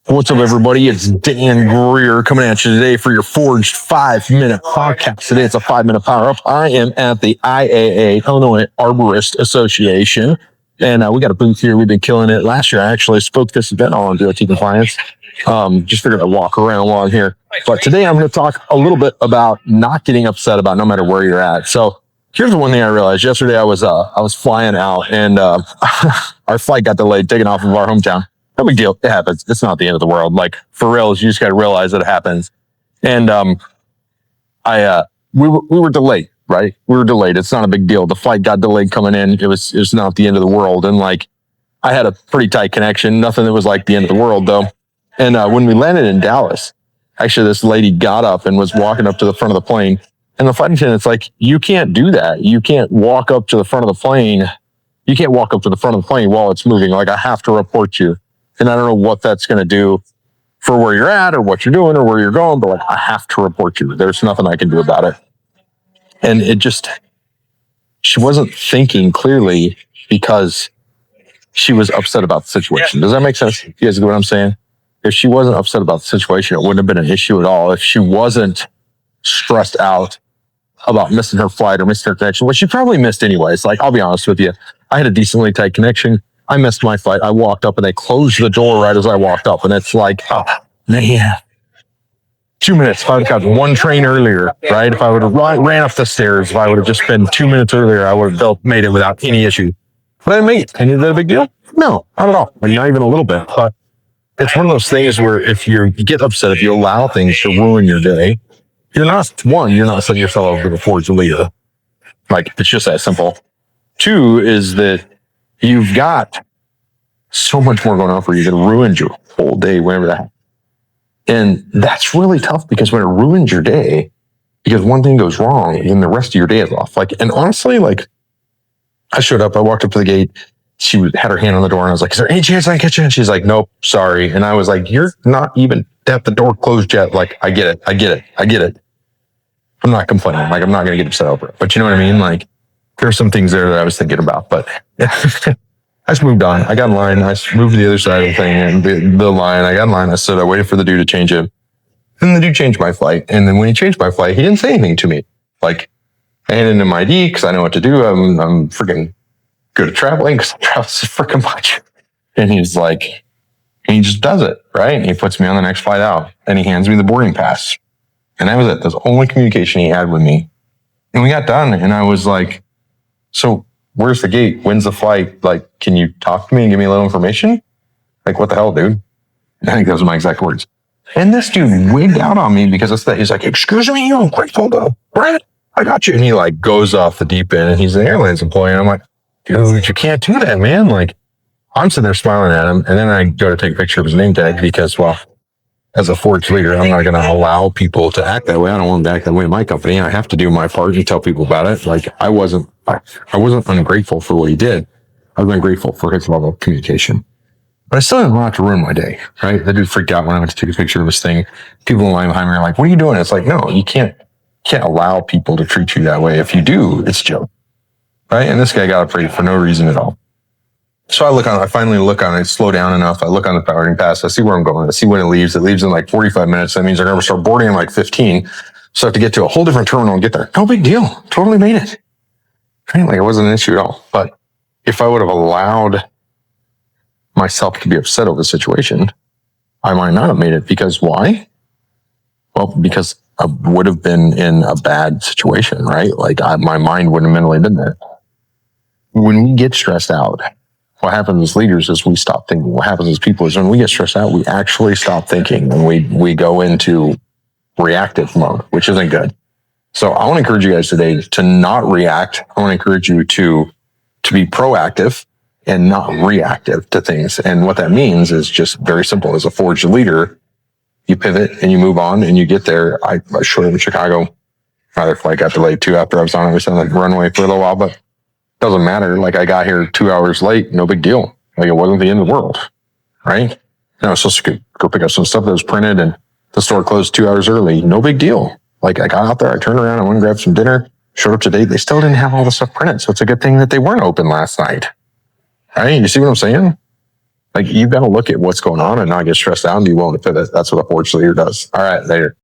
What's up, everybody? It's Dan Greer coming at you today for your Forged 5-minute podcast. Today it's a 5-minute power up. I am at the IAA, Illinois Arborist Association, and we got a booth here. We've been killing it. Last year, I actually spoke this event on DOT compliance. Just figured I'd walk around while I'm here. But today I'm going to talk a little bit about not getting upset about no matter where you're at. So here's the one thing I realized. Yesterday I was flying out, and our flight got delayed, taking off of our hometown. No big deal. It happens. It's not the end of the world. Like, for real, you just got to realize that it happens. And we were delayed, right? We were delayed. It's not a big deal. The flight got delayed coming in. It was not the end of the world. And like, I had a pretty tight connection. Nothing that was like the end of the world though. And when we landed in Dallas, actually this lady got up and was walking up to the front of the plane. And the flight attendant's like, you can't do that. You can't walk up to the front of the plane. You can't walk up to the front of the plane while it's moving. Like, I have to report you. And I don't know what that's going to do for where you're at or what you're doing or where you're going, but like, I have to report you. There's nothing I can do about it. And she wasn't thinking clearly because she was upset about the situation. Does that make sense? You guys get what I'm saying? If she wasn't upset about the situation, it wouldn't have been an issue at all. If she wasn't stressed out about missing her flight or missing her connection, which she probably missed anyways. Like, I'll be honest with you. I had a decently tight connection. I missed my flight. I walked up and they closed the door right as I walked up. And it's like, oh, man. 2 minutes. If I would have got one train earlier, right? If I would have ran up the stairs, if I would have just been 2 minutes earlier, I would have made it without any issue. But I didn't make it. And is that a big deal? No, not at all. Like, not even a little bit. But it's one of those things where if you get upset, if you allow things to ruin your day, you're not setting yourself up to the forge leader. Like, it's just that simple. Two is that you've got so much more going on for you that ruins your whole day, whenever that happens. And that's really tough because when it ruins your day, because one thing goes wrong, then the rest of your day is off. Like, and honestly, like, I showed up, I walked up to the gate, she had her hand on the door, and I was like, is there any chance I can catch you? And she's like, nope, sorry. And I was like, you're not even at the door closed yet. Like, I get it. I'm not complaining. Like, I'm not going to get upset over it. But you know what I mean? Like, there are some things there that I was thinking about, but I just moved on. I got in line. I moved to the other side of the thing, and the line. I got in line. I stood. I waited for the dude to change it. Then the dude changed my flight. And then when he changed my flight, he didn't say anything to me. Like, I handed him my ID because I know what to do. I'm freaking good at traveling because I travel so freaking much. And he's like, he just does it, right? And he puts me on the next flight out, and he hands me the boarding pass. And that was it. That's the only communication he had with me. And we got done, and I was like, so where's the gate? When's the flight? Like, can you talk to me and give me a little information? Like, what the hell, dude? I think those are my exact words. And this dude wigged out on me because of that. He's like, excuse me, I'm grateful to Brad. I got you. And he like goes off the deep end, and he's an airlines employee. And I'm like, dude, you can't do that, man. Like, I'm sitting there smiling at him. And then I go to take a picture of his name tag because, well, as a Forge leader, I'm not going to allow people to act that way. I don't want them to act that way in my company. I have to do my part and tell people about it. Like, I wasn't ungrateful for what he did. I was ungrateful for his level of communication. But I still didn't want it to ruin my day, right? The dude freaked out when I went to take a picture of his thing. People in line behind me are like, what are you doing? It's like, no, you can't allow people to treat you that way. If you do, it's a joke, right? And this guy got afraid for no reason at all. So I finally look on it, slow down enough. I look on the boarding pass. I see where I'm going. I see when it leaves. It leaves in like 45 minutes. That means they're going to start boarding in like 15. So I have to get to a whole different terminal and get there. No big deal. Totally made it. Right? Like, it wasn't an issue at all. But if I would have allowed myself to be upset over the situation, I might not have made it. Because why? Well, because I would have been in a bad situation, right? Like, my mind wouldn't have mentally been there. When we get stressed out, what happens as leaders is we stop thinking. What happens as people is when we get stressed out, we actually stop thinking and we go into reactive mode, which isn't good. So I want to encourage you guys today to not react. I want to encourage you to be proactive and not reactive to things. And what that means is just very simple. As a Forge leader, you pivot and you move on and you get there. I showed up in Chicago. My other flight got delayed too after I was on it. I was on the runway for a little while, but doesn't matter. Like, I got here 2 hours late. No big deal. Like, it wasn't the end of the world. Right? And I was supposed to go pick up some stuff that was printed and the store closed 2 hours early. No big deal. Like, I got out there, I turned around, I went and grabbed some dinner, showed up today. They still didn't have all the stuff printed. So it's a good thing that they weren't open last night. Right? You see what I'm saying? Like, you've got to look at what's going on and not get stressed out and be willing to pivot. That's what a forge leader does. All right, later.